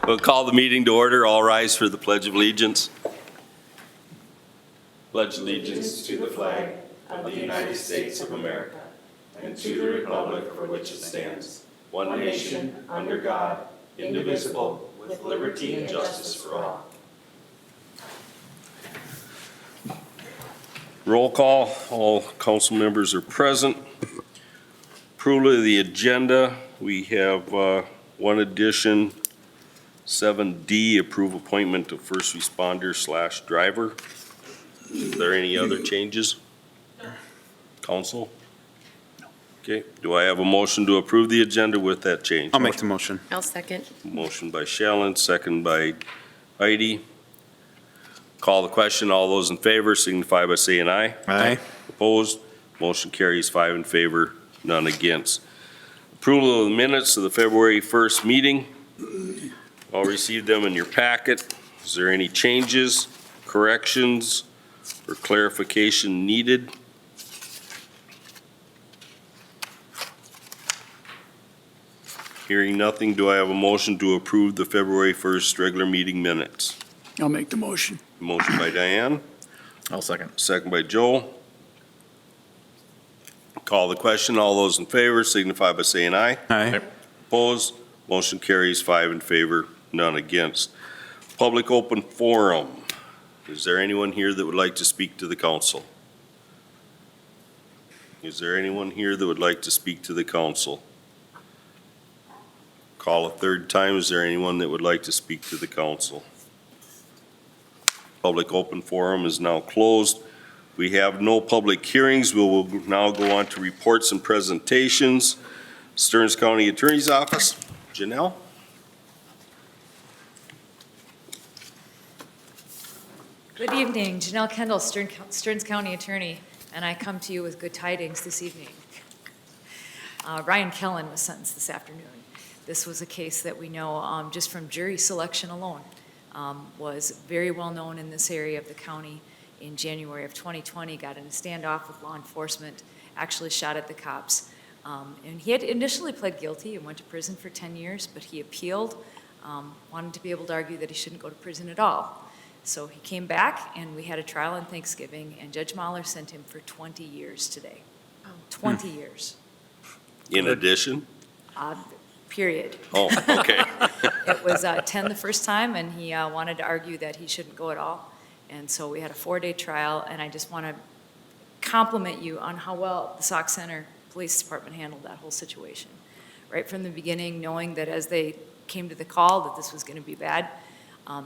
We'll call the meeting to order. All rise for the Pledge of Allegiance. Pledge allegiance to the flag of the United States of America and to the republic for which it stands, one nation, under God, indivisible, with liberty and justice for all. Roll call. All council members are present. Approval of the agenda. We have one addition, 7D, approve appointment of first responder / driver. Is there any other changes? Council? Okay, do I have a motion to approve the agenda with that change? I'll make the motion. I'll second. Motion by Shallon, second by Heidi. Call the question. All those in favor signify by saying aye. Aye. Opposed? Motion carries 5 in favor, none against. Approval of the minutes of the February 1st meeting. I'll receive them in your packet. Is there any changes, corrections, or clarification needed? Hearing nothing, do I have a motion to approve the February 1st regular meeting minutes? I'll make the motion. Motion by Diane, I'll second. second by Joe. Call the question. All those in favor signify by saying aye. Aye. Opposed? Motion carries 5 in favor, none against. Public open forum. Is there anyone here that would like to speak to the council? Is there anyone here that would like to speak to the council? Call a third time. Is there anyone that would like to speak to the council? Public open forum is now closed. We have no public hearings. We will now go on to reports and presentations. Stearns County Attorney's Office, Janelle? Good evening, Janelle Kendall, Stearns County Attorney, and I come to you with good tidings this evening. Ryan Kellen was sentenced this afternoon. This was a case that we know just from jury selection alone was very well known in this area of the county. In January of 2020, got in a standoff with law enforcement, actually shot at the cops. And he had initially pled guilty and went to prison for 10 years, but he appealed, wanted to be able to argue that he shouldn't go to prison at all. So he came back, and we had a trial on Thanksgiving, and Judge Mahler sent him for 20 years today. 20 years. In addition? Period. Oh, okay. It was 10 the first time, and he wanted to argue that he shouldn't go at all. And so we had a 4-day trial, and I just want to compliment you on how well the Sauk Center Police Department handled that whole situation. Right from the beginning, knowing that as they came to the call that this was going to be bad,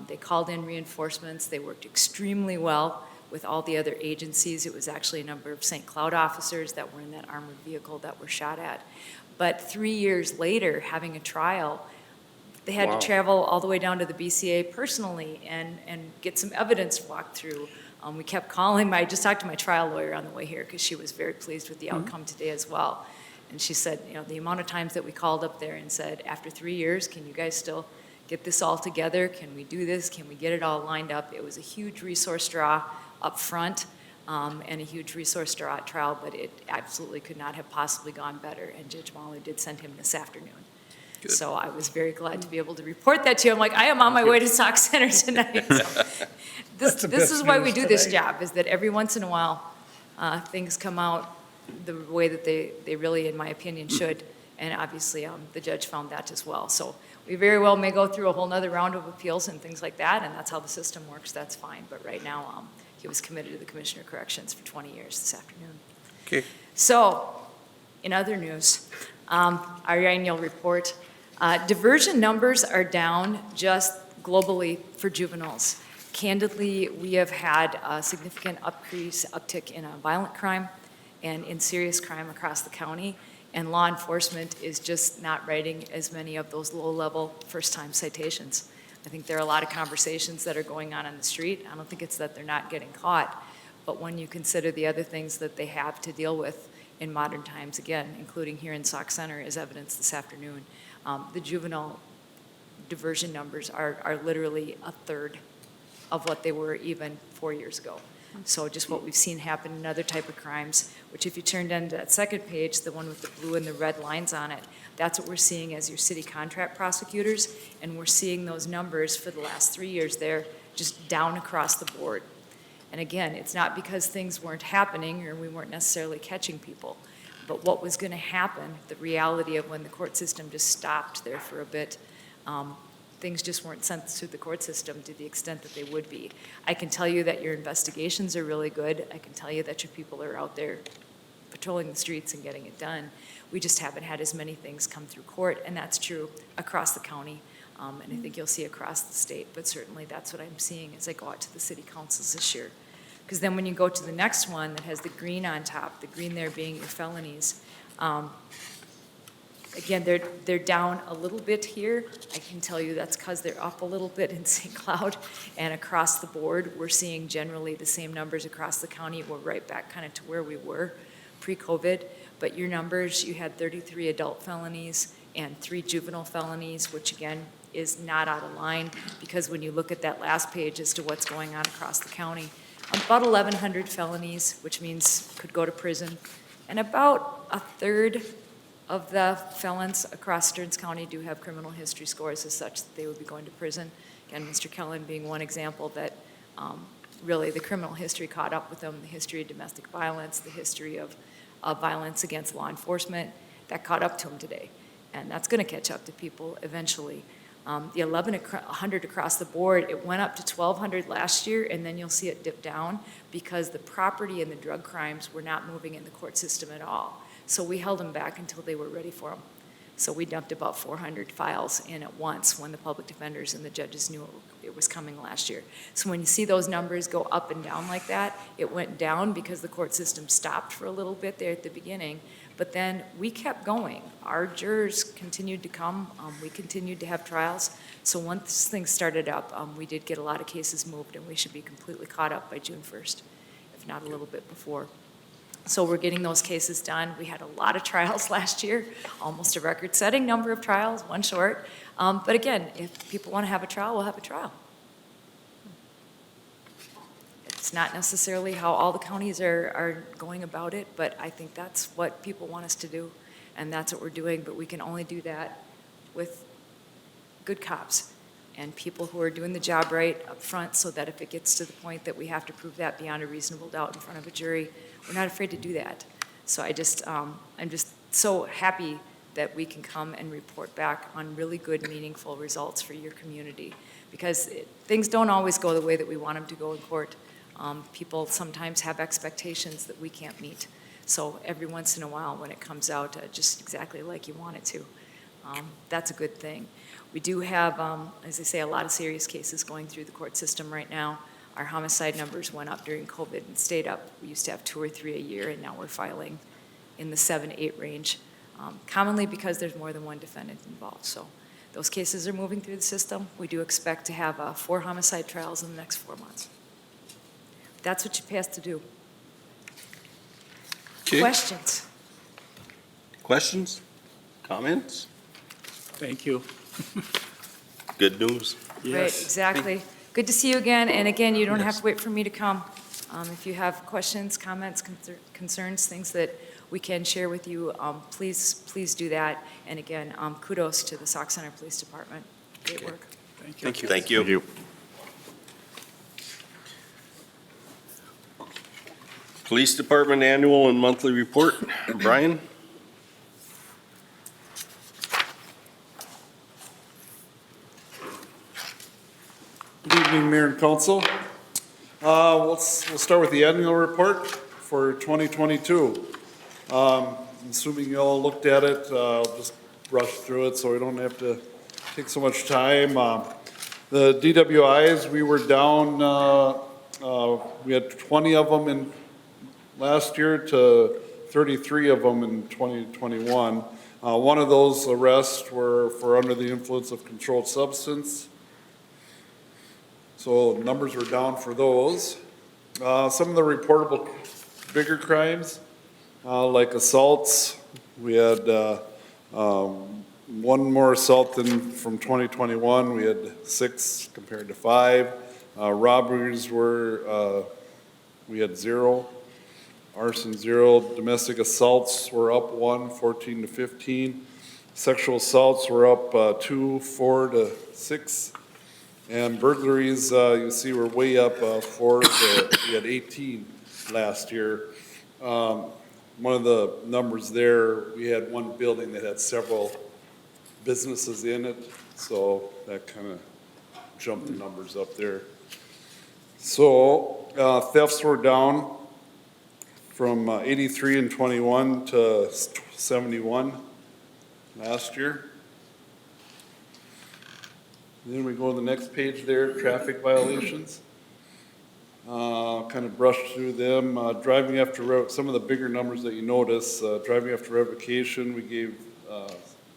they called in reinforcements. They worked extremely well with all the other agencies. It was actually a number of St. Cloud officers that were in that armored vehicle that were shot at. But 3 years later, having a trial, they had to travel all the way down to the BCA personally and get some evidence walked through. We kept calling. I just talked to my trial lawyer on the way here because she was very pleased with the outcome today as well. And she said, you know, the amount of times that we called up there and said, after 3 years, can you guys still get this all together? Can we do this? Can we get it all lined up? It was a huge resource draw up front and a huge resource draw at trial, but it absolutely could not have possibly gone better. And Judge Mahler did send him this afternoon. Good. So I was very glad to be able to report that to you. I'm like, I am on my way to Sauk Center tonight. So this is why we do this job, is that every once in a while things come out the way that they really, in my opinion, should. And obviously the judge found that as well. So we very well may go through a whole nother round of appeals and things like that, and that's how the system works. That's fine. But right now he was committed to the Commissioner of Corrections for 20 years this afternoon. Okay. So in other news, our annual report, diversion numbers are down just globally for juveniles. Candidly, we have had a significant uptick in violent crime and in serious crime across the county, and law enforcement is just not writing as many of those low-level first-time citations. I think there are a lot of conversations that are going on the street. I don't think it's that they're not getting caught, but when you consider the other things that they have to deal with in modern times, again, including here in Sauk Center as evidence this afternoon, the juvenile diversion numbers are literally a third of what they were even 4 years ago. So just what we've seen happen in other type of crimes, which if you turned into that second page, the one with the blue and the red lines on it, that's what we're seeing as your city contract prosecutors, and we're seeing those numbers for the last 3 years there just down across the board. And again, it's not because things weren't happening or we weren't necessarily catching people, but what was going to happen, the reality of when the court system just stopped there for a bit, things just weren't sent through the court system to the extent that they would be. I can tell you that your investigations are really good. I can tell you that your people are out there patrolling the streets and getting it done. We just haven't had as many things come through court, and that's true across the county. And I think you'll see across the state, but certainly that's what I'm seeing as I go out to the city councils this year. Because then when you go to the next one that has the green on top, the green there being your felonies, again, they're down a little bit here. I can tell you that's because they're up a little bit in St. Cloud, and across the board, we're seeing generally the same numbers across the county. We're right back kind of to where we were pre-COVID, but your numbers, you had 33 adult felonies and 3 juvenile felonies, which again is not out of line, because when you look at that last page as to what's going on across the county, about 1,100 felonies, which means could go to prison, and about a third of the felons across Stearns County do have criminal history scores as such that they would be going to prison. Again, Mr. Kellen being one example that really the criminal history caught up with them, the history of domestic violence, the history of violence against law enforcement, that caught up to him today. And that's going to catch up to people eventually. The 1,100 across the board, it went up to 1,200 last year, and then you'll see it dip down because the property and the drug crimes were not moving in the court system at all. So we held them back until they were ready for them. So we dumped about 400 files in at once when the public defenders and the judges knew it was coming last year. So when you see those numbers go up and down like that, it went down because the court system stopped for a little bit there at the beginning. But then we kept going. Our jurors continued to come. We continued to have trials. So once things started up, we did get a lot of cases moved, and we should be completely caught up by June 1st, if not a little bit before. So we're getting those cases done. We had a lot of trials last year, almost a record-setting number of trials, one short. But again, if people want to have a trial, we'll have a trial. It's not necessarily how all the counties are going about it, but I think that's what people want us to do, and that's what we're doing. But we can only do that with good cops and people who are doing the job right up front, so that if it gets to the point that we have to prove that beyond a reasonable doubt in front of a jury, we're not afraid to do that. So I'm just so happy that we can come and report back on really good, meaningful results for your community, because things don't always go the way that we want them to go in court. People sometimes have expectations that we can't meet. So every once in a while, when it comes out just exactly like you want it to, that's a good thing. We do have, as I say, a lot of serious cases going through the court system right now. Our homicide numbers went up during COVID and stayed up. We used to have 2 or 3 a year, and now we're filing in the 7, 8 range, commonly because there's more than one defendant involved. So those cases are moving through the system. We do expect to have 4 homicide trials in the next 4 months. That's what you pay us to do. Okay. Questions? Questions? Comments? Thank you. Good news. Right, exactly. Good to see you again, and again, you don't have to wait for me to come. If you have questions, comments, concerns, things that we can share with you, please do that. And again, kudos to the Sauk Center Police Department. Great Okay. work. Thank you. Thank you. Thank you. Police Department Annual and Monthly Report. Brian? Good evening, Mayor and Council. We'll start with the annual report for 2022. Assuming you all looked at it, I'll just brush through it so we don't have to take so much time. The DWIs, we were down, we had 20 of them in last year to 33 of them in 2021. One of those arrests were for under the influence of controlled substance. So numbers were down for those. Some of the reportable bigger crimes, like assaults, we had one more assault than from 2021. We had 6 compared to 5. Robberies were, we had 0. Arson 0, domestic assaults were up 1, 14 to 15. Sexual assaults were up 2, 4 to 6. And burglaries, you see, were way up 4 to, we had 18 last year. One of the numbers there, we had one building that had several businesses in it, so that kind of jumped the numbers up there. So thefts were down from 83 in 21 to 71 last year. Then we go to the next page there, traffic violations. Kind of brushed through them. Driving after, some of the bigger numbers that you notice, driving after revocation, we gave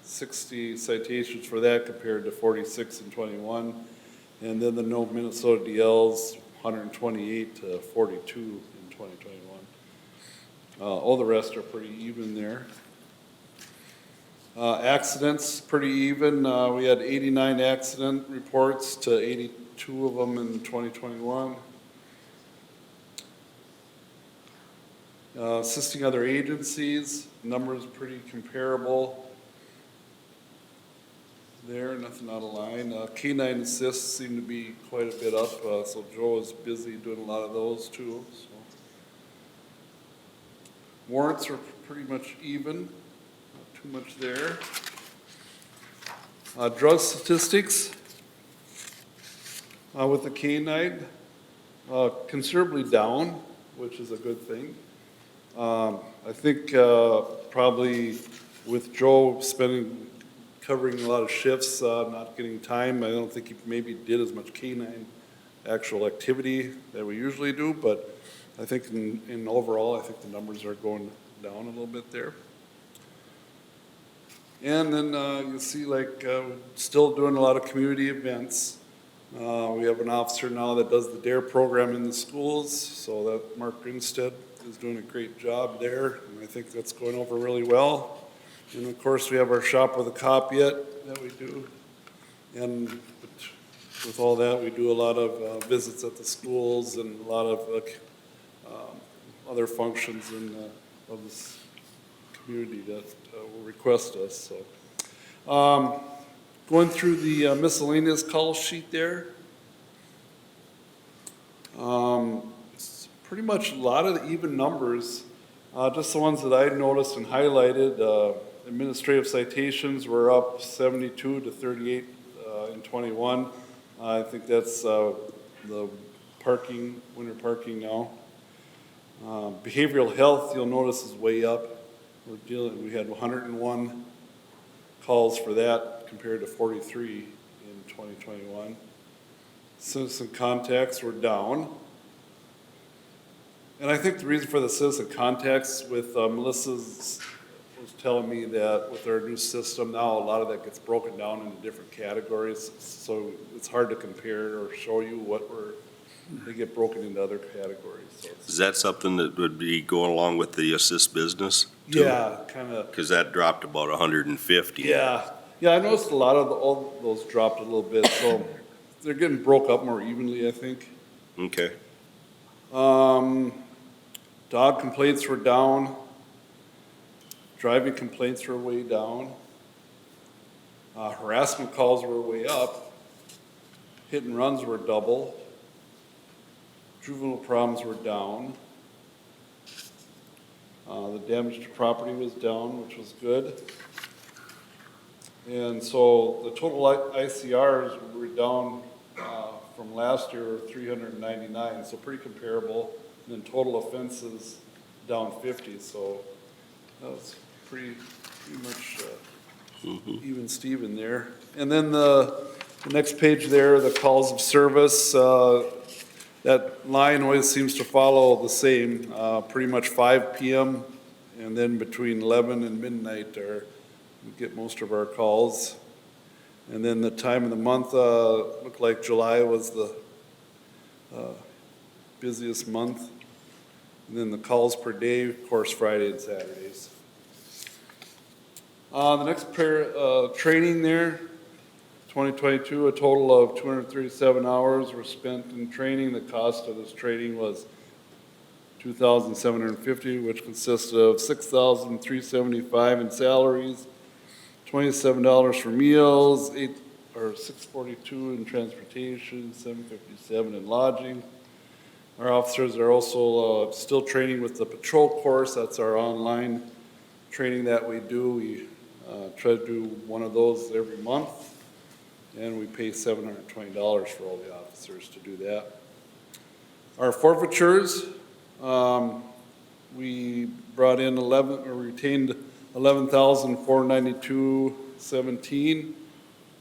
60 citations for that compared to 46 in 21. And then the no Minnesota DLs, 128 to 42 in 2021. All the rest are pretty even there. Accidents, pretty even. We had 89 accident reports to 82 of them in 2021. Assisting other agencies, numbers pretty comparable there, nothing out of line. Canine assists seem to be quite a bit up, so Joe is busy doing a lot of those too. So. Warrants are pretty much even, not too much there. Drug statistics with the canine, considerably down, which is a good thing. I think probably with Joe covering a lot of shifts, not getting time, I don't think he maybe did as much canine actual activity that we usually do, but I think in overall, I think the numbers are going down a little bit there. And then you see like still doing a lot of community events. We have an officer now that does the DARE program in the schools, so that Mark Grinstead is doing a great job there, and I think that's going over really well. And of course, we have our Shop with a Cop yet that we do. And with all that, we do a lot of visits at the schools and a lot of other functions of this community that will request us. So, going through the miscellaneous call sheet there. It's pretty much a lot of the even numbers, just the ones that I noticed and highlighted. Administrative citations were up 72 to 38 in 21. I think that's the parking, winter parking now. Behavioral health, you'll notice, is way up. We had 101 calls for that compared to 43 in 2021. Citizen contacts were down. And I think the reason for the citizen contacts with Melissa's was telling me that with our new system now, a lot of that gets broken down into different categories. So it's hard to compare or show you they get broken into other categories. So Is that something that would be going along with the assist business? Too? Yeah, kind of. Because that dropped about 150. Yeah, I noticed a lot of all those dropped a little bit, so they're getting broke up more evenly, I think. Okay. Dog complaints were down. Driving complaints were way down. Harassment calls were way up. Hit and runs were double. Juvenile problems were down. The damage to property was down, which was good. And so the total ICRs were down from last year, 399, so pretty comparable. And then total offenses down 50, so that was pretty much even Steven there. And then the next page there, the calls of service, that line always seems to follow the same, pretty much 5 p.m. and then between 11 and midnight we get most of our calls. And then the time of the month looked like July was the busiest month. And then the calls per day, of course, Friday and Saturdays. The next training there, 2022, a total of 237 hours were spent in training. The cost of this training was $2,750, which consists of $6,375 in salaries, $27 for meals, $642 in transportation, $757 in lodging. Our officers are also still training with the patrol course. That's our online training that we do. We try to do one of those every month, and we pay $720 for all the officers to do that. Our forfeitures, we brought in retained $11,492.17.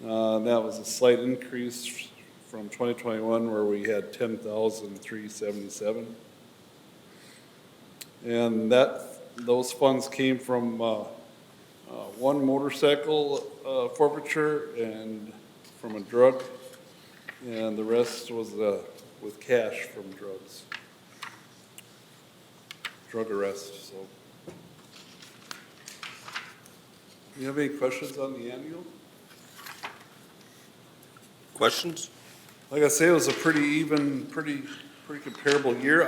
That was a slight increase from 2021 where we had $10,377. And those funds came from one motorcycle forfeiture and from a drug, and the rest was with cash from drug arrest. So, do you have any questions on the annual? Questions? Like I say, it was a pretty even, pretty comparable year.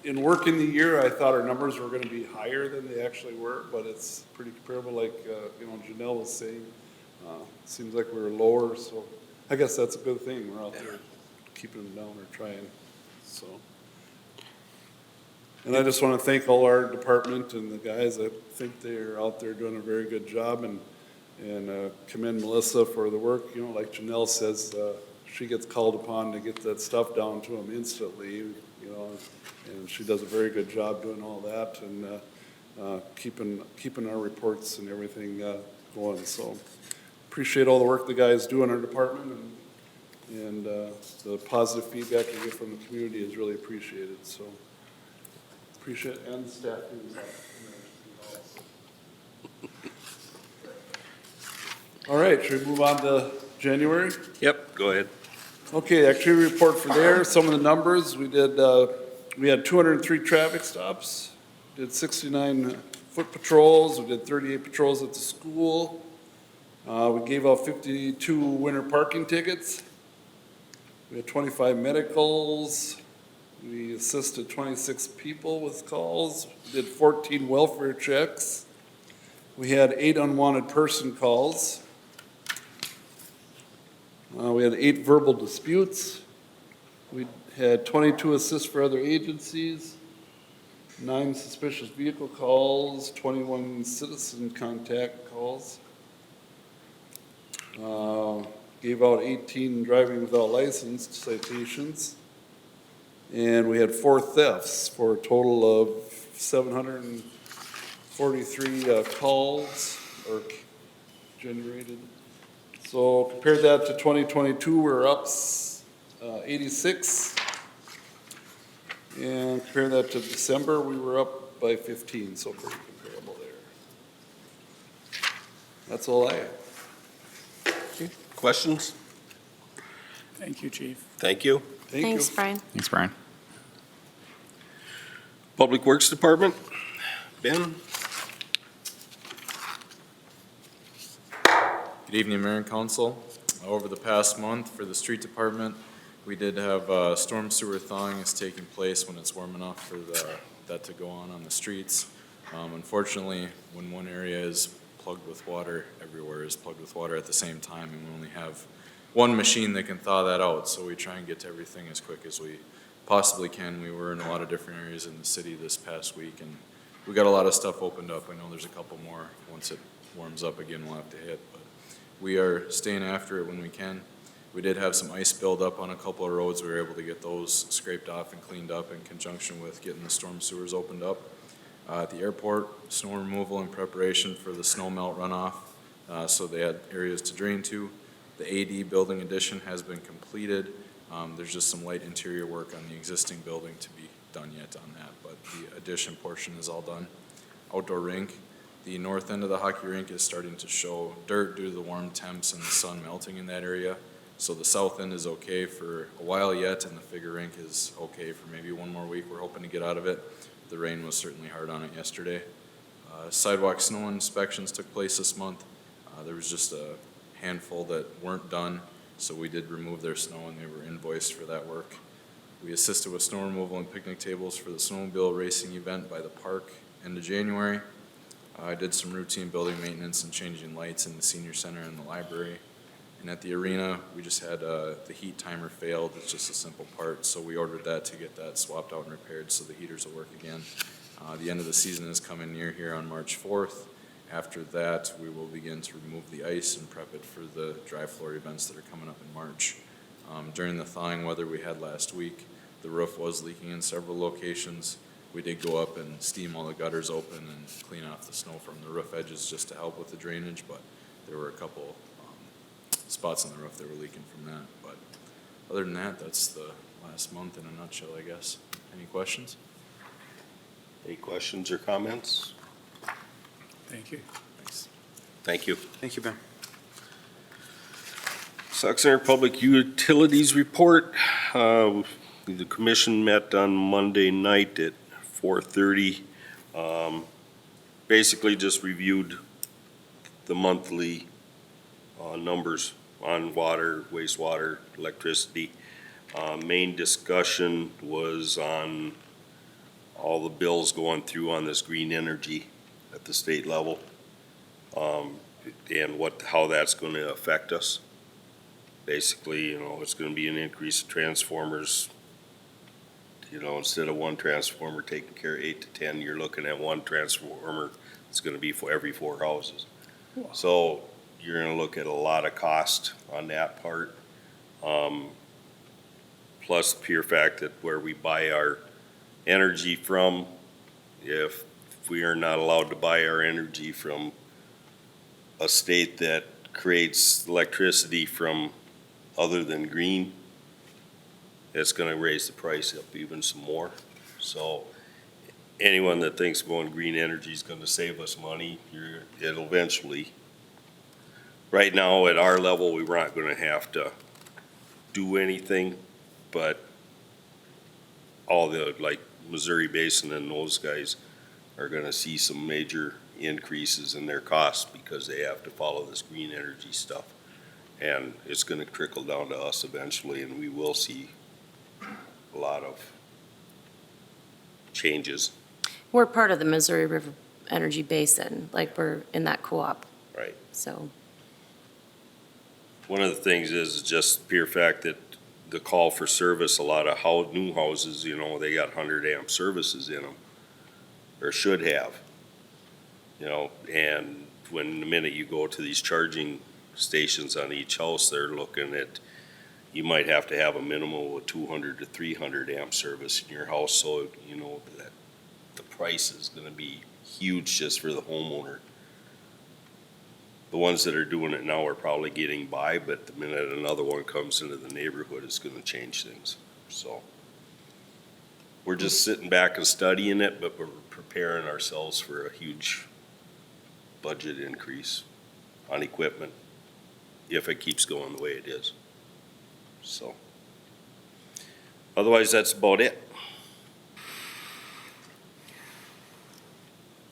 In working the year, I thought our numbers were gonna be higher than they actually were, but it's pretty comparable, like, Janelle was saying. Seems like we were lower, so I guess that's a good thing. We're out there keeping them down or trying, so. And I just wanna thank all our department and the guys. I think they're out there doing a very good job, and commend Melissa for the work. Like Janelle says, she gets called upon to get that stuff down to them instantly, and she does a very good job doing all that and keeping our reports and everything going. So appreciate all the work the guys do in our department, and the positive feedback we get from the community is really appreciated. So appreciate it, and the staff who's out. All right, should we move on to January? Yep, go ahead. Okay, activity report for there, some of the numbers. We had 203 traffic stops, did 69 foot patrols, we did 38 patrols at the school. We gave out 52 winter parking tickets. We had 25 medicals. We assisted 26 people with calls, did 14 welfare checks. We had 8 unwanted person calls. We had 8 verbal disputes. We had 22 assists for other agencies, 9 suspicious vehicle calls, 21 citizen contact calls. Gave out 18 driving without license citations. And we had 4 thefts for a total of 743 calls or generated. So compare that to 2022, we're up 86. And compare that to December, we were up by 15, so pretty comparable there. That's all I have. Questions? Thank you, Chief. Thank you. Thank Thanks, you. Brian. Thanks, Brian. Public Works Department, Ben? Good evening, Mayor and Council. Over the past month for the street department, we did have storm sewer thawing is taking place when it's warm enough for that to go on the streets. Unfortunately, when one area is plugged with water, everywhere is plugged with water at the same time, and we only have one machine that can thaw that out, so we try and get to everything as quick as we possibly can. We were in a lot of different areas in the city this past week, and we got a lot of stuff opened up. I know there's a couple more. Once it warms up again, we'll have to hit, but we are staying after it when we can. We did have some ice build up on a couple of roads. We were able to get those scraped off and cleaned up in conjunction with getting the storm sewers opened up. At the airport, snow removal in preparation for the snow melt runoff, so they had areas to drain to. The AD building addition has been completed. There's just some light interior work on the existing building to be done yet on that, but the addition portion is all done. Outdoor rink, the north end of the hockey rink is starting to show dirt due to the warm temps and the sun melting in that area. So the south end is okay for a while yet, and the figure rink is okay for maybe one more week. We're hoping to get out of it. The rain was certainly hard on it yesterday. Sidewalk snow inspections took place this month. There was just a handful that weren't done, so we did remove their snow and they were invoiced for that work. We assisted with snow removal and picnic tables for the snowmobile racing event by the park end of January. I did some routine building maintenance and changing lights in the senior center and the library. And at the arena, we just had the heat timer failed. It's just a simple part, so we ordered that to get that swapped out and repaired so the heaters will work again. The end of the season is coming near here on March 4th. After that, we will begin to remove the ice and prep it for the dry floor events that are coming up in March. During the thawing weather we had last week, the roof was leaking in several locations. We did go up and steam all the gutters open and clean off the snow from the roof edges just to help with the drainage, but there were a couple spots on the roof that were leaking from that. But other than that, that's the last month in a nutshell, I guess. Any questions? Any questions or comments? Thank you. Thanks. Thank you. Thank you, Ben. Sauk Center Public Utilities Report. The commission met on Monday night at 4:30. Basically just reviewed the monthly numbers on water, wastewater, electricity. Main discussion was on all the bills going through on this green energy at the state level, and how that's going to affect us. Basically, it's going to be an increase of transformers. Instead of one transformer taking care of 8 to 10, you're looking at one transformer. It's going to be for every 4 houses. So you're going to look at a lot of cost on that part. Plus the pure fact that where we buy our energy from, if we are not allowed to buy our energy from a state that creates electricity from other than green, it's going to raise the price up even some more. So anyone that thinks going green energy is going to save us money, it'll eventually. Right now, at our level, we're not going to have to do anything, but all the, like Missouri Basin and those guys are going to see some major increases in their costs because they have to follow this green energy stuff. And it's going to trickle down to us eventually, and we will see a lot of changes. We're part of the Missouri River Energy Basin, like we're in that co-op. Right. So, One of the things is just pure fact that the call for service, a lot of new houses, they got 100 amp services in them, or should have. And when the minute you go to these charging stations on each house, they're looking at, you might have to have a minimum of 200 to 300 amp service in your house, so that the price is going to be huge just for the homeowner. The ones that are doing it now are probably getting by, but the minute another one comes into the neighborhood, it's going to change things. So we're just sitting back and studying it, but we're preparing ourselves for a huge budget increase on equipment if it keeps going the way it is. So otherwise, that's about it.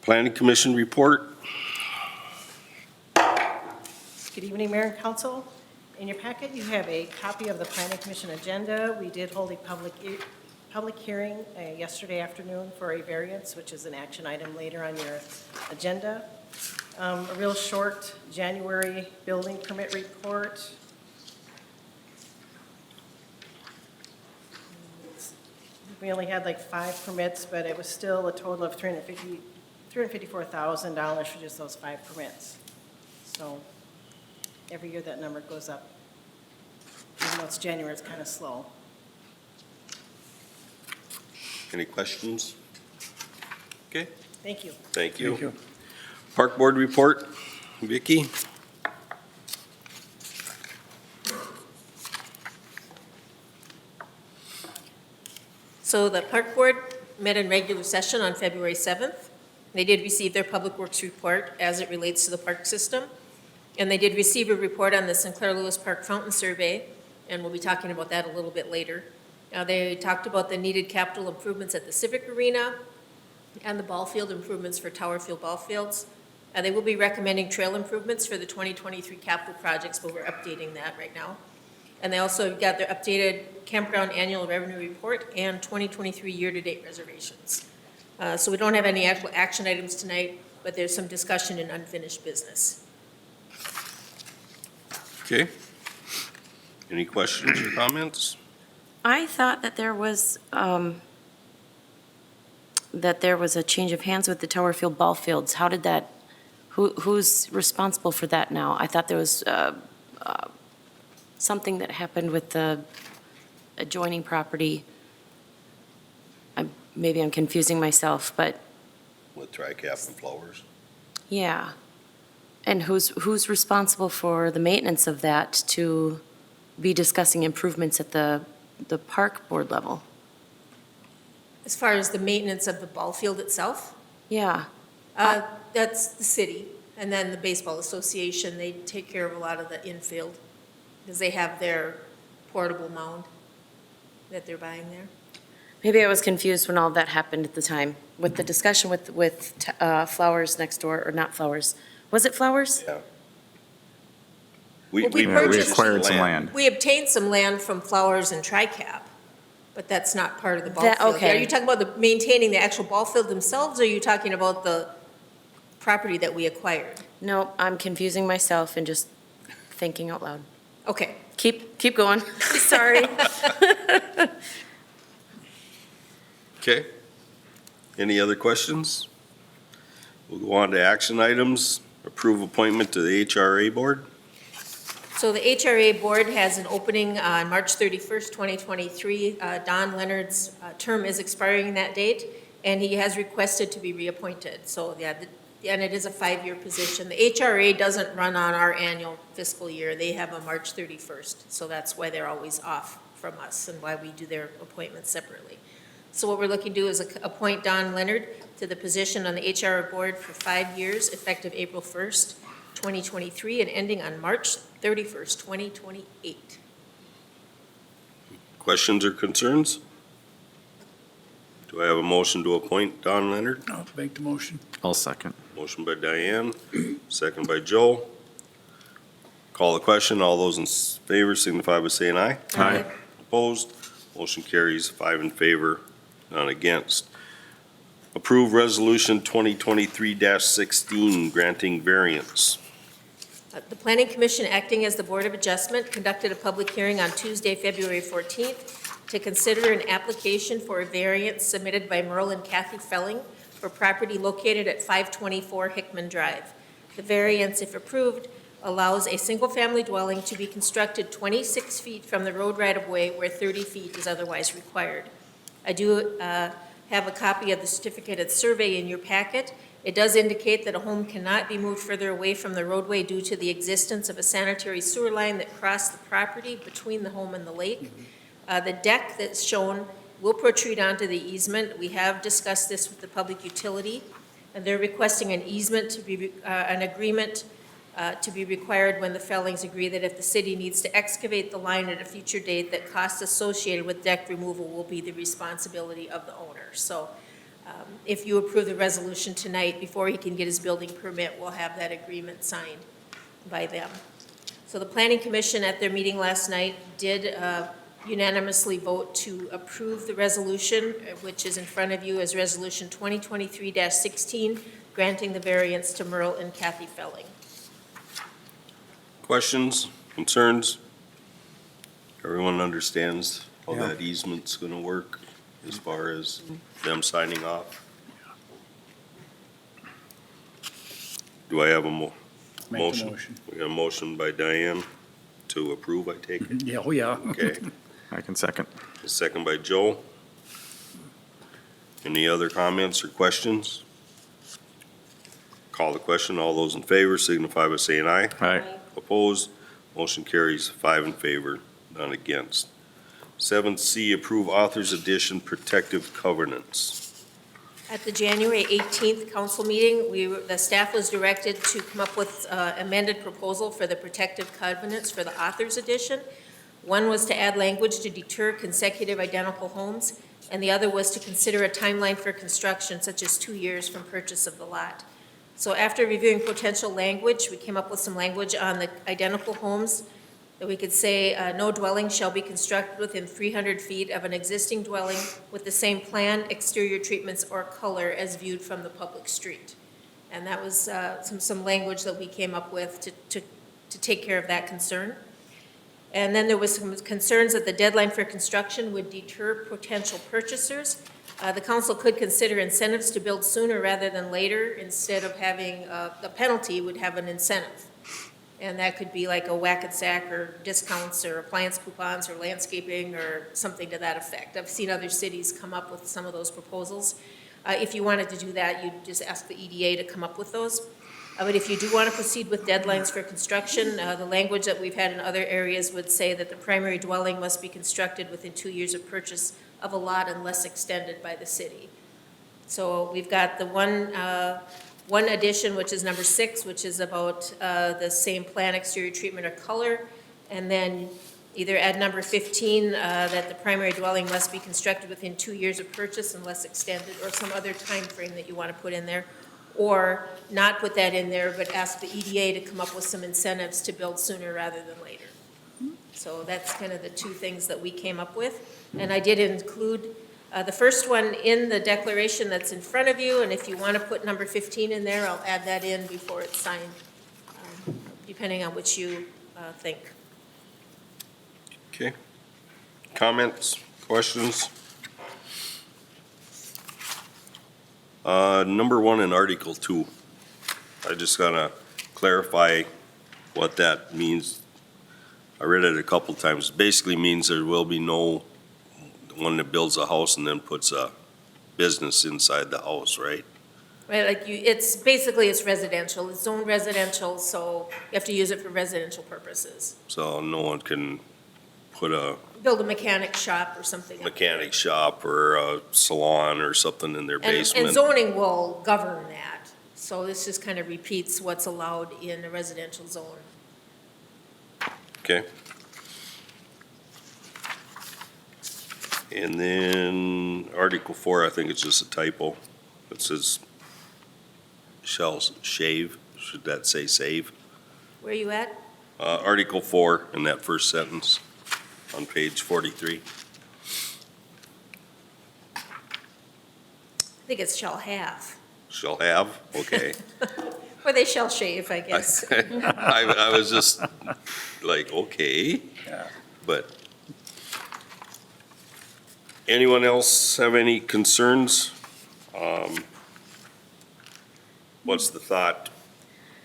Planning Commission report. Good evening, Mayor and Council. In your packet, you have a copy of the Planning Commission agenda. We did hold a public hearing yesterday afternoon for a variance, which is an action item later on your agenda. A real short January building permit report. We only had like 5 permits, but it was still a total of $354,000 for just those 5 permits. So every year that number goes up. Even though it's January, it's kind of slow. Any questions? Okay, Thank you. thank you. Thank you. Park Board report, Vicki? So the Park Board met in regular session on February 7th. They did receive their Public Works report as it relates to the park system. And they did receive a report on the Sinclair Lewis Park Fountain Survey, and we'll be talking about that a little bit later. They talked about the needed capital improvements at the Civic Arena and the ball field improvements for Tower Field ball fields. They will be recommending trail improvements for the 2023 capital projects, but we're updating that right now. And they also got their updated campground annual revenue report and 2023 year-to-date reservations. So we don't have any actual action items tonight, but there's some discussion in unfinished business. Okay. Any questions or comments? I thought that there was a change of hands with the Towerfield ball fields. How did that, who's responsible for that now? I thought there was something that happened with the adjoining property. Maybe I'm confusing myself, but With tri-cap and flowers? yeah. And who's responsible for the maintenance of that to be discussing improvements at the park board level? As far as the maintenance of the ball field itself, Yeah. that's the city. And then the baseball association, they take care of a lot of the infield because they have their portable mound that they're buying there. Maybe I was confused when all of that happened at the time, with the discussion with Flowers next door, or not Flowers. Was it Flowers? Yeah. Well, we Yeah, we purchased acquired some land. We obtained some land from Flowers and TriCap, but that's not part of the ball That- field. okay. Are you talking about maintaining the actual ball field themselves, or are you talking about the property that we acquired? No, I'm confusing myself and just thinking out loud. Okay. Keep going. Sorry. Okay. Any other questions? We'll go on to action items. Approve appointment to the HRA board. So the HRA board has an opening on March 31st, 2023. Don Leonard's term is expiring that date, and he has requested to be reappointed. So, yeah, and it is a 5-year position. The HRA doesn't run on our annual fiscal year. They have a March 31st, so that's why they're always off from us and why we do their appointments separately. So what we're looking to do is appoint Don Leonard to the position on the HRA board for 5 years, effective April 1st, 2023, and ending on March 31st, 2028. Questions or concerns? Do I have a motion to appoint Don Leonard? I'll make the motion. I'll second. Motion by Diane, second by Joe. Call the question. All those in favor signify by saying aye. Aye. Opposed? Motion carries 5 in favor, none against. Approve Resolution 2023-16, granting variance. The Planning Commission, acting as the Board of Adjustment, conducted a public hearing on Tuesday, February 14th, to consider an application for a variance submitted by Merle and Kathy Felling for property located at 524 Hickman Drive. The variance, if approved, allows a single-family dwelling to be constructed 26 feet from the road right-of-way where 30 feet is otherwise required. I do have a copy of the certificate of survey in your packet. It does indicate that a home cannot be moved further away from the roadway due to the existence of a sanitary sewer line that crossed the property between the home and the lake. The deck that's shown will protrude onto the easement. We have discussed this with the public utility, and they're requesting an easement to be, an agreement to be required when the Fellings agree that if the city needs to excavate the line at a future date, that costs associated with deck removal will be the responsibility of the owner. So if you approve the resolution tonight, before he can get his building permit, we'll have that agreement signed by them. So the Planning Commission at their meeting last night did unanimously vote to approve the resolution, which is in front of you as Resolution 2023-16, granting the variance to Merle and Kathy Felling. Questions, concerns? Everyone understands how Yeah. that easement's gonna work as far as them signing off? Do I have a Make the motion. We have a motion by Diane to approve, I take it? Yeah, oh, yeah. Okay. I can second. A second by Joe. Any other comments or questions? Call the question. All those in favor signify by saying aye. Aye. Opposed? Motion carries 5 in favor, none against. 7C, approve author's edition protective covenants. At the January 18th council meeting, the staff was directed to come up with amended proposal for the protective covenants for the author's edition. One was to add language to deter consecutive identical homes, and the other was to consider a timeline for construction such as 2 years from purchase of the lot. So after reviewing potential language, we came up with some language on the identical homes that we could say, no dwelling shall be constructed within 300 feet of an existing dwelling with the same plan, exterior treatments, or color as viewed from the public street. And that was some language that we came up with to take care of that concern. And then there was some concerns that the deadline for construction would deter potential purchasers. The council could consider incentives to build sooner rather than later. Instead of having a penalty, would have an incentive. And that could be like a whack and sack or discounts or appliance coupons or landscaping or something to that effect. I've seen other cities come up with some of those proposals. If you wanted to do that, you'd just ask the EDA to come up with those. But if you do want to proceed with deadlines for construction, the language that we've had in other areas would say that the primary dwelling must be constructed within 2 years of purchase of a lot unless extended by the city. So we've got the one addition, which is number 6, which is about the same plan, exterior treatment, or color. And then either add number 15, that the primary dwelling must be constructed within 2 years of purchase unless extended, or some other time frame that you want to put in there. Or not put that in there, but ask the EDA to come up with some incentives to build sooner rather than later. So that's kind of the two things that we came up with. And I did include the first one in the declaration that's in front of you, and if you want to put number 15 in there, I'll add that in before it's signed, depending on which you think. Okay. Comments, questions? Number 1 in Article 2. I just gotta clarify what that means. I read it a couple times. Basically means there will be no one that builds a house and then puts a business inside the house, right? Right, like it's basically residential. It's zoned residential, so you have to use it for residential purposes. So no one can put a Build a mechanic shop or something. mechanic shop or a salon or something in their And basement. zoning will govern that. So this just kind of repeats what's allowed in a residential zone. Okay. And then Article 4, I think it's just a typo. It says shall shave. Should that say save? Where are you at? Article 4 in that first sentence on page 43. I think it's shall have. Shall have, okay. Or they shall shave, I guess. I was just like, okay. But anyone else have any concerns? What's the thought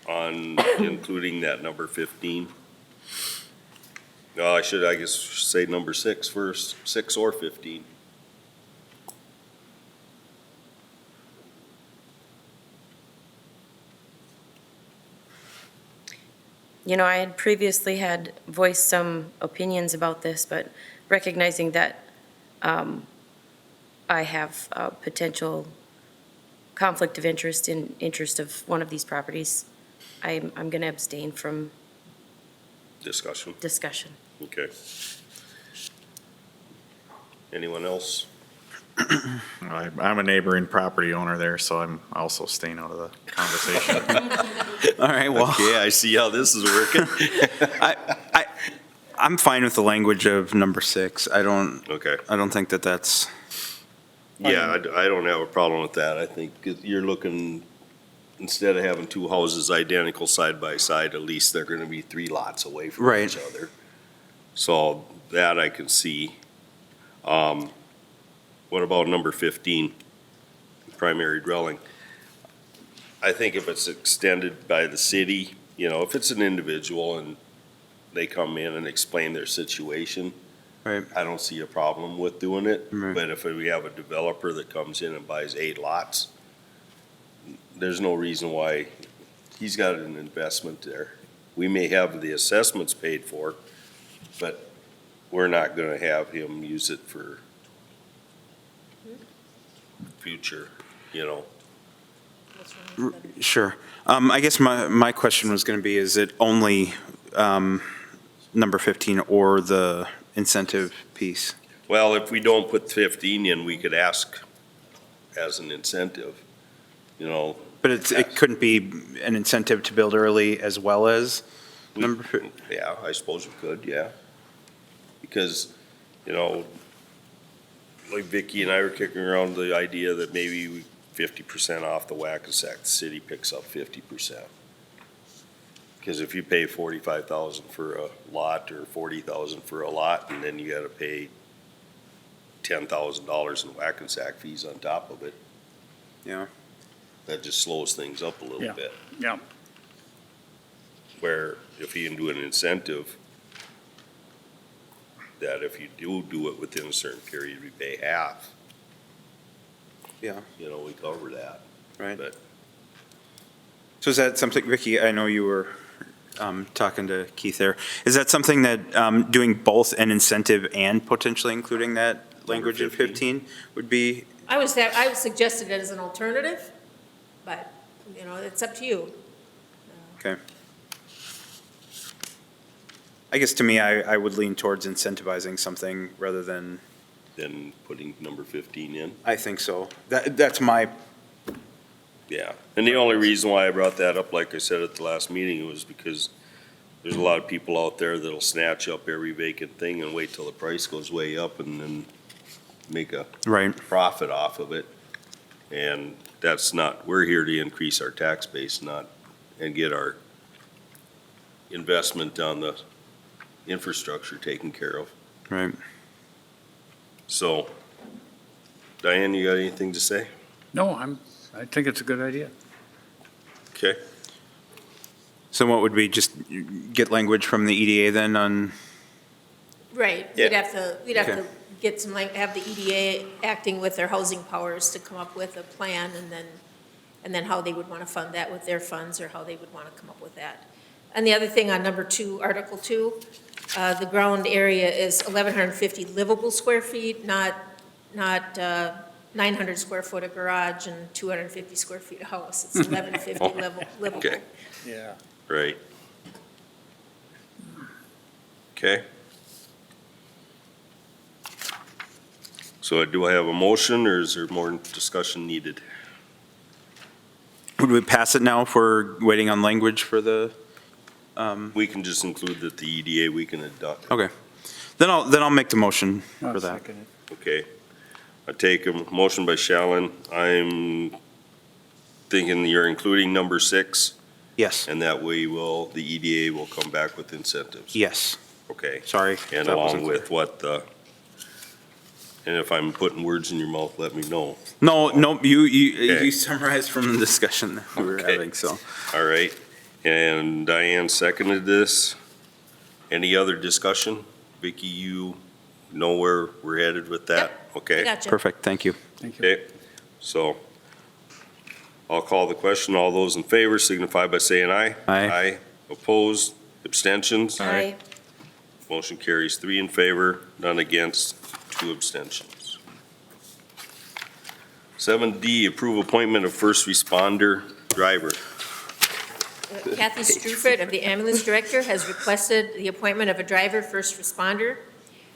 on including that number 15? No, I guess say number 6 first, 6 or 15. You know, I had previously had voiced some opinions about this, but recognizing that I have a potential conflict of interest in interest of one of these properties, I'm going to abstain from Discussion, discussion. okay. Anyone else? I'm a neighboring property owner there, so I'm also staying out of the conversation. All right, well, Okay, I see how this is working. I'm fine with the language of number 6. I don't Okay. think that that's, Yeah, I don't have a problem with that. I think you're looking, instead of having 2 houses identical side by side, at least they're gonna be 3 lots away from Right. each other. So that I can see. What about number 15, primary dwelling? I think if it's extended by the city, if it's an individual and they come in and explain their situation, right, I don't see a problem with doing it. Right. But if we have a developer that comes in and buys 8 lots, there's no reason why, he's got an investment there. We may have the assessments paid for, but we're not gonna have him use it for future, What's wrong with that? sure. I guess my question was going to be, is it only number 15 or the incentive piece? Well, if we don't put 15 in, we could ask as an incentive, But it couldn't be an incentive to build early as well as Number Yeah, I suppose we could, yeah. Because, you know, like Vicky and I were kicking around the idea that maybe 50% off the Wackensack, the city picks up 50%. Because if you pay 45,000 for a lot or 40,000 for a lot, and then you gotta pay $10,000 in Wackensack fees on top of it, Yeah. that just slows things up a little Yeah. bit. Yeah. Where if you can do an incentive, that if you do it within a certain period, we pay half, Yeah, you know, we cover that. right. But So is that something, Vicky, I know you were talking to Keith there. Is that something that doing both an incentive and potentially including that language in 15 would be? I would suggest it as an alternative, but, you know, it's up to you. Okay. I guess to me, I would lean towards incentivizing something rather than, then putting number 15 in, I think so. That's my, yeah. And the only reason why I brought that up, like I said at the last meeting, was because there's a lot of people out there that'll snatch up every vacant thing and wait till the price goes way up and then make a right, profit off of it. And that's not, we're here to increase our tax base, not, and get our investment on the infrastructure taken care of. right. So, Diane, you got anything to say? No, I think it's a good idea. Okay. So what would we just get language from the EDA then on, Right, Yeah. we'd have Okay. to get some, like, have the EDA acting with their housing powers to come up with a plan, and then how they would want to fund that with their funds, or how they would want to come up with that. And the other thing on number 2, Article 2, the ground area is 1,150 livable square feet, not 900 square foot of garage and 250 square feet of house. It's 1,150 livable. Okay. Yeah. Right. Okay. So do I have a motion, or is there more discussion needed? would we pass it now if we're waiting on language for the, We can just include that the EDA, we can adopt. okay. Then I'll make the motion I'll for that. second it. Okay. I take a motion by Shallen. I'm thinking you're including number 6, Yes, and that way the EDA will come back with incentives. yes, Okay. sorry. if And that along wasn't clear. with and if I'm putting words in your mouth, let me know. No, you Okay. summarized from the discussion that we were Okay. having, so. All right. And Diane seconded this. Any other discussion? Vicky, you know where we're headed with that? I Okay. gotcha. Perfect, thank you. Thank you. Okay. So I'll call the question. All those in favor signify by saying aye. Aye. Aye. Opposed? Abstentions? Aye. Motion carries 3 in favor, none against, 2 abstentions. 7D, approve appointment of first responder driver. Kathy Strufert of the ambulance director has requested the appointment of a driver first responder.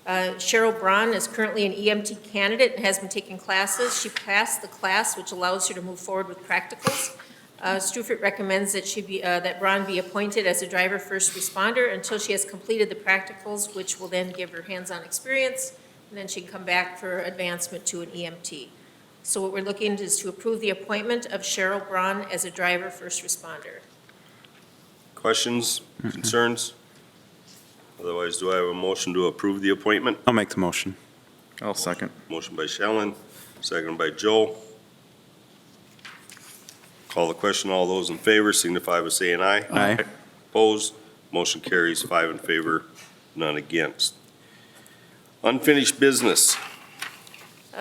Cheryl Braun is currently an EMT candidate and has been taking classes. She passed the class, which allows her to move forward with practicals. Strufert recommends that Braun be appointed as a driver first responder until she has completed the practicals, which will then give her hands-on experience, and then she can come back for advancement to an EMT. So what we're looking is to approve the appointment of Cheryl Braun as a driver first responder. Questions, concerns? Otherwise, do I have a motion to approve the appointment? I'll make the motion. I'll second. Motion by Shallen, second by Joe. Call the question. All those in favor signify by saying aye. Aye. Opposed? Motion carries 5 in favor, none against. Unfinished business.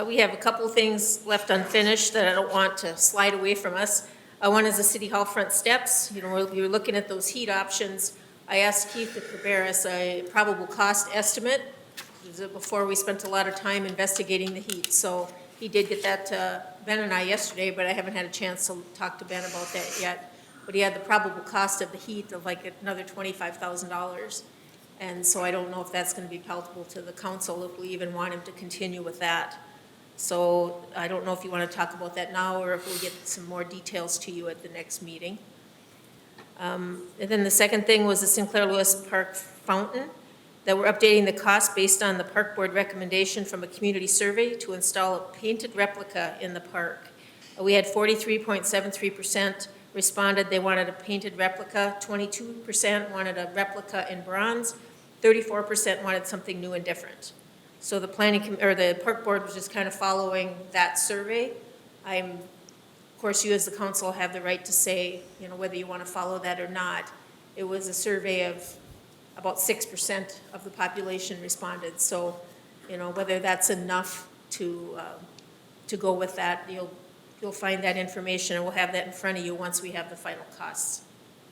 We have a couple things left unfinished that I don't want to slide away from us. One is the City Hall front steps. You know, we were looking at those heat options. I asked Keith to prepare us a probable cost estimate before we spent a lot of time investigating the heat. So he did get that to Ben and I yesterday, but I haven't had a chance to talk to Ben about that yet. But he had the probable cost of the heat of like another $25,000. And so I don't know if that's going to be palatable to the council, if we even want him to continue with that. So I don't know if you want to talk about that now or if we'll get some more details to you at the next meeting. And then the second thing was the Sinclair Lewis Park fountain, that we're updating the cost based on the park board recommendation from a community survey to install a painted replica in the park. We had 43.73% responded they wanted a painted replica, 22% wanted a replica in bronze, 34% wanted something new and different. So the the park board was just kind of following that survey. Of course, you as the council have the right to say, you know, whether you want to follow that or not. It was a survey of about 6% of the population responded. So, you know, whether that's enough to go with that, you'll find that information, and we'll have that in front of you once we have the final costs,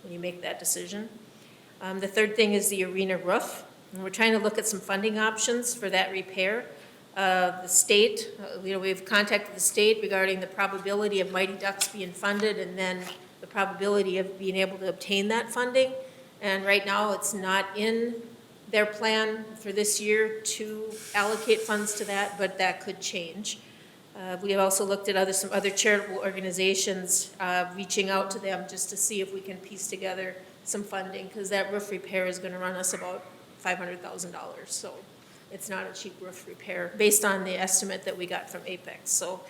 when you make that decision. The third thing is the arena roof. And we're trying to look at some funding options for that repair. The state, we've contacted the state regarding the probability of Mighty Ducks being funded and then the probability of being able to obtain that funding. And right now, it's not in their plan for this year to allocate funds to that, but that could change. We have also looked at some other charitable organizations, reaching out to them just to see if we can piece together some funding, because that roof repair is going to run us about $500,000. So it's not a cheap roof repair based on the estimate that we got from Apex. So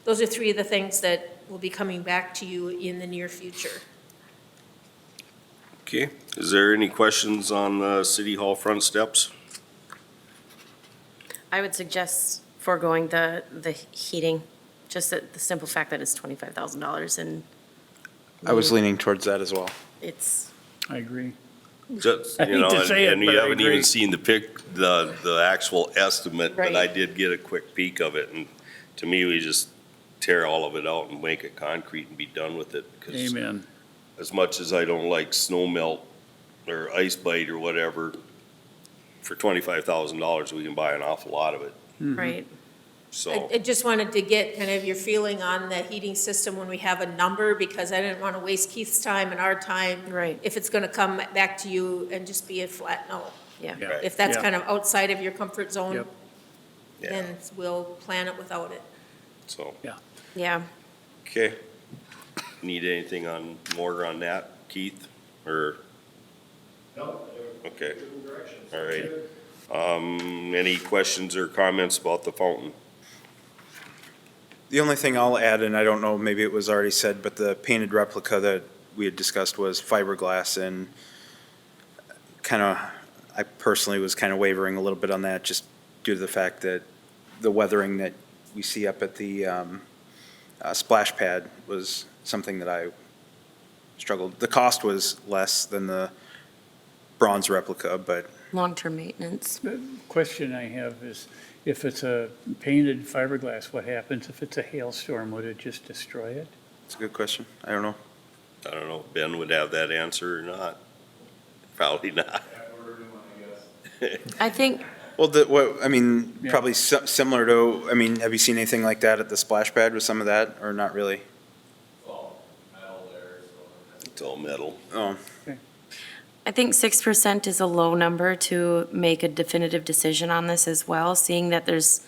those are three of the things that will be coming back to you in the near future. Okay, is there any questions on the City Hall front steps? I would suggest foregoing the heating, just the simple fact that it's $25,000 and I was leaning towards that as well. it's, I agree. Just, I you hate know, to say it, and but you I haven't agree. even seen the actual estimate, but I Right. did get a quick peek of it, and to me, we just tear all of it out and make it concrete and be done with it. 'Cause Amen. as much as I don't like snow melt or ice bite or whatever, for $25,000, we can buy an awful lot of it, right. so. I just wanted to get kind of your feeling on the heating system when we have a number, because I didn't want to waste Keith's time and our time. Right. If it's going to come back to you and just be a flat no. Yeah. Yeah. Right. If that's Yeah. kind of outside of your comfort zone, Yep. Yeah, then we'll plan it without it. so, Yeah. okay. Need anything more on that, Keith, or? No. Okay, all right. Any questions or comments about the fountain? The only thing I'll add, and I don't know, maybe it was already said, but the painted replica that we had discussed was fiberglass, and I personally was kind of wavering a little bit on that, just due to the fact that the weathering that we see up at the splash pad was something that I struggled. The cost was less than the bronze replica, but Long-term maintenance. The question I have is, if it's a painted fiberglass, what happens if it's a hailstorm? Would it just destroy it? it's a good question. I don't know. I don't know if Ben would have that answer or not. Probably not. I think, Well, Yeah. probably similar to, have you seen anything like that at the splash pad with some of that, or not really? It's all metal. Oh, I think 6% is a low number to make a definitive decision on this as well, seeing that there's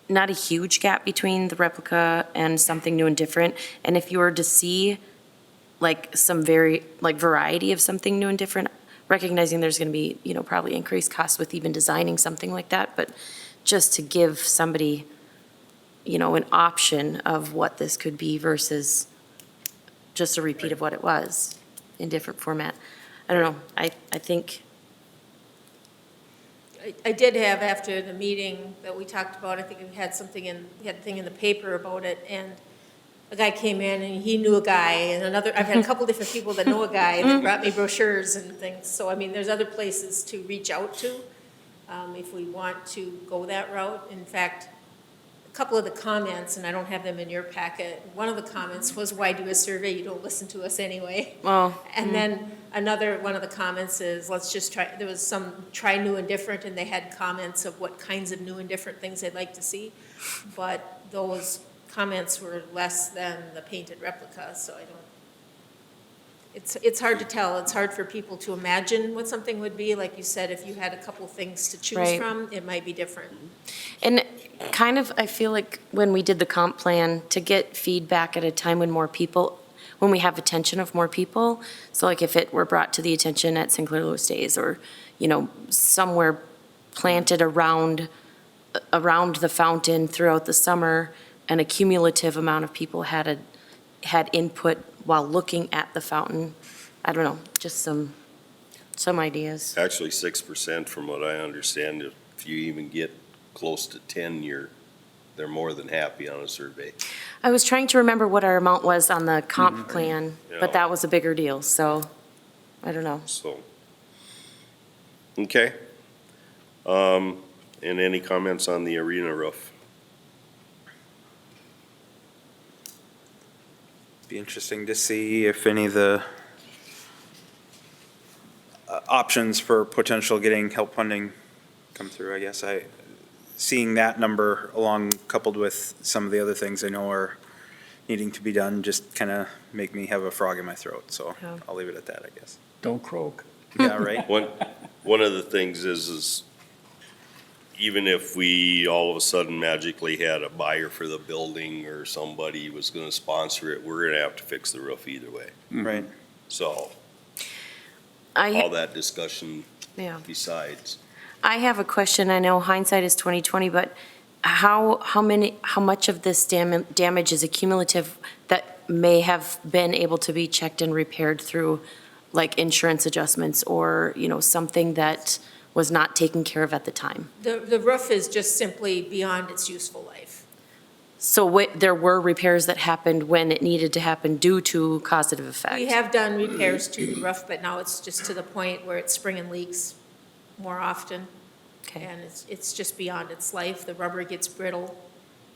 not a huge gap between the replica and something new and different. And if you were to see like some variety of something new and different, recognizing there's going to be, probably increased costs with even designing something like that, but just to give somebody, an option of what this could be versus just a repeat of what it was in different format. I don't know, I think, I did have, after the meeting that we talked about, I think we had we had a thing in the paper about it, and a guy came in and he knew a guy, and I've had a couple different people that know a guy that brought me brochures and things. So, there's other places to reach out to, if we want to go that route. In fact, a couple of the comments, and I don't have them in your packet, one of the comments was, why do a survey? You don't listen to us anyway. well, And then one of the comments is, let's just try, there was some try new and different, and they had comments of what kinds of new and different things they'd like to see. But those comments were less than the painted replica, so I don't, it's hard to tell. It's hard for people to imagine what something would be. Like you said, if you had a couple things to choose Right. from, it might be different. and kind of, I feel like when we did the comp plan, to get feedback at a time when when we have attention of more people. So like if it were brought to the attention at Sinclair Lewis Days or, somewhere planted around the fountain throughout the summer, and a cumulative amount of people had input while looking at the fountain. I don't know, just some ideas. Actually, 6% from what I understand. If you even get close to 10, they're more than happy on a survey. I was trying to remember what our amount was on the comp plan, Yeah. but that was a bigger deal, so I don't know. So, okay. And any comments on the arena roof? Be interesting to see if any of the options for potential getting help funding come through, I guess. Seeing that number coupled with some of the other things I know are needing to be done, just kind of make me have a frog in my throat, so Yeah. I'll leave it at that, I guess. Don't croak. Yeah, right? One of the things is even if we all of a sudden magically had a buyer for the building or somebody was gonna sponsor it, we're gonna have to fix the roof either way. Right. So, I all that discussion Yeah. besides. I have a question. I know hindsight is 20/20, but how much of this damage is accumulative that may have been able to be checked and repaired through like insurance adjustments or, something that was not taken care of at the time? The roof is just simply beyond its useful life. So there were repairs that happened when it needed to happen due to causative effect? We have done repairs to the roof, but now it's just to the point where it's springing leaks more often. Okay. And it's just beyond its life. The rubber gets brittle,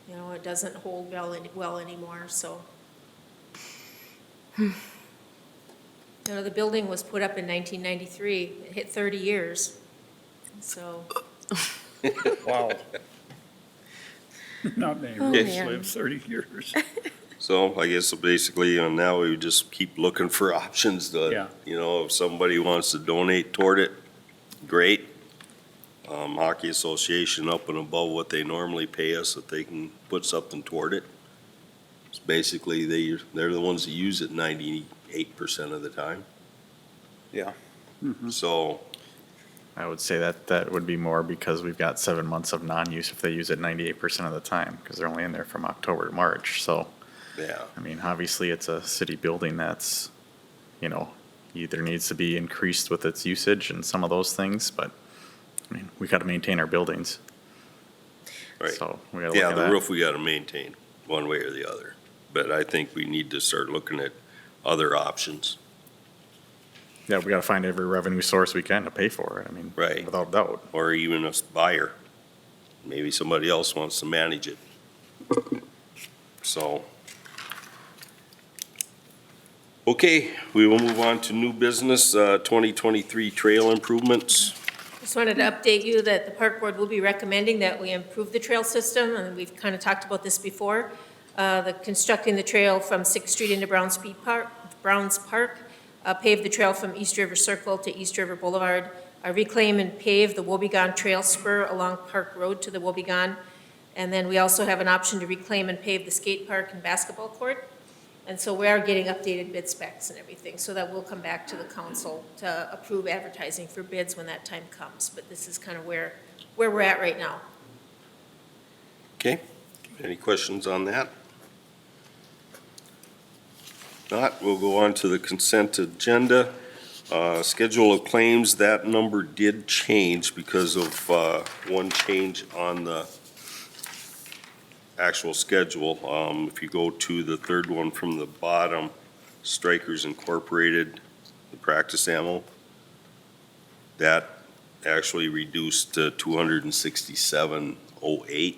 it doesn't hold well anymore, so. The building was put up in 1993. It hit 30 years, so. Wow. Not many Oh, roofs man. live 30 years. So I guess basically now we just keep looking for options Yeah. to, if somebody wants to donate toward it, great. Hockey Association up and above what they normally pay us, if they can put something toward it. It's basically, they're the ones that use it 98% of the time. Yeah. So, I would say that would be more because we've got 7 months of non-use if they use it 98% of the time, because they're only in there from October to March. So, yeah, I mean, obviously, it's a city building that's, either needs to be increased with its usage and some of those things, but, I mean, we got to maintain our buildings. right. So, we got to look Yeah, at the that. roof we gotta maintain, one way or the other. But I think we need to start looking at other options. Yeah, we got to find every revenue source we can to pay for it. I mean, Right. without doubt. Or even a buyer. Maybe somebody else wants to manage it. So. Okay, we will move on to new business, 2023 trail improvements. Just wanted to update you that the park board will be recommending that we improve the trail system, and we've kind of talked about this before. Constructing the trail from Sixth Street into Browns Park, pave the trail from East River Circle to East River Boulevard, reclaim and pave the Wobegon Trail Spur along Park Road to the Wobegon. And then we also have an option to reclaim and pave the skate park and basketball court. And so we are getting updated bid specs and everything, so that will come back to the council to approve advertising for bids when that time comes. But this is kind of where we're at right now. Okay, any questions on that? Not, we'll go on to the consent agenda. Schedule of claims, that number did change because of one change on the actual schedule. If you go to the third one from the bottom, Strikers Incorporated, the practice ammo, that actually reduced to 267.08.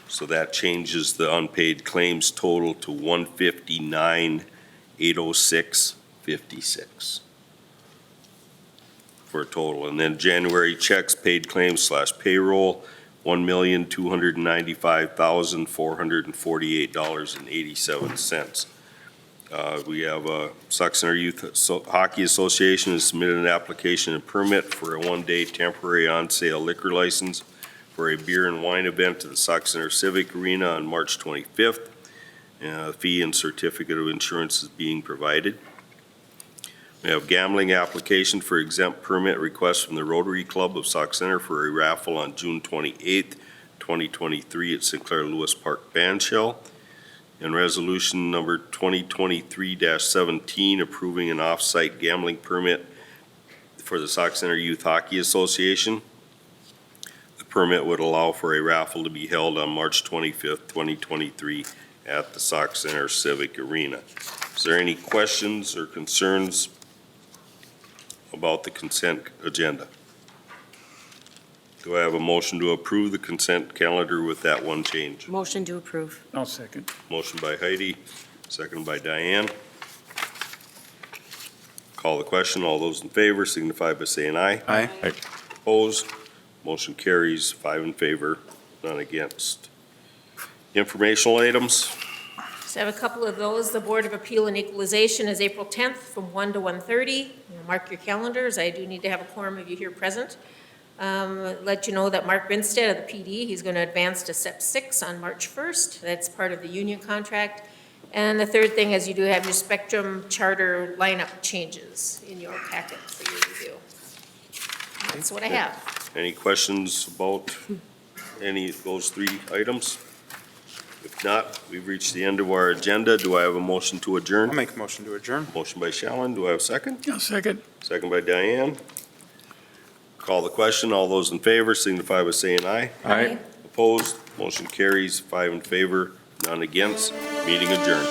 So that changes the unpaid claims total to 159,806.56 for a total. And then January checks, paid claims / payroll, $1,295,448.87. We have Sauk Center Youth Hockey Association has submitted an application and permit for a one-day temporary on-sale liquor license for a beer and wine event at the Sauk Center Civic Arena on March 25th. Fee and certificate of insurance is being provided. We have gambling application for exempt permit request from the Rotary Club of Sauk Center for a raffle on June 28th, 2023 at Sinclair Lewis Park Band Shell. And resolution number 2023-17 approving an off-site gambling permit for the Sauk Center Youth Hockey Association. The permit would allow for a raffle to be held on March 25th, 2023 at the Sauk Center Civic Arena. Is there any questions or concerns about the consent agenda? Do I have a motion to approve the consent calendar with that one change? Motion to approve. I'll second. Motion by Heidi, second by Diane. Call the question. All those in favor signify by saying aye. Aye. Opposed? Motion carries 5 in favor, none against. Informational items. So I have a couple of those. The Board of Appeal and Equalization is April 10th from 1 to 1:30. Mark your calendars. I do need to have a quorum of you here present. Let you know that Mark Rinstead of the PD, he's going to advance to SEP 6 on March 1st. That's part of the union contract. And the third thing is you do have your Spectrum Charter lineup changes in your packet for your review. That's what I have. Any questions about any of those 3 items? If not, we've reached the end of our agenda. Do I have a motion to adjourn? I'll make a motion to adjourn. Motion by Shallen. Do I have a second? I'll second. Second by Diane. Call the question. All those in favor signify by saying aye. Aye. Opposed? Motion carries 5 in favor, none against. Meeting adjourned.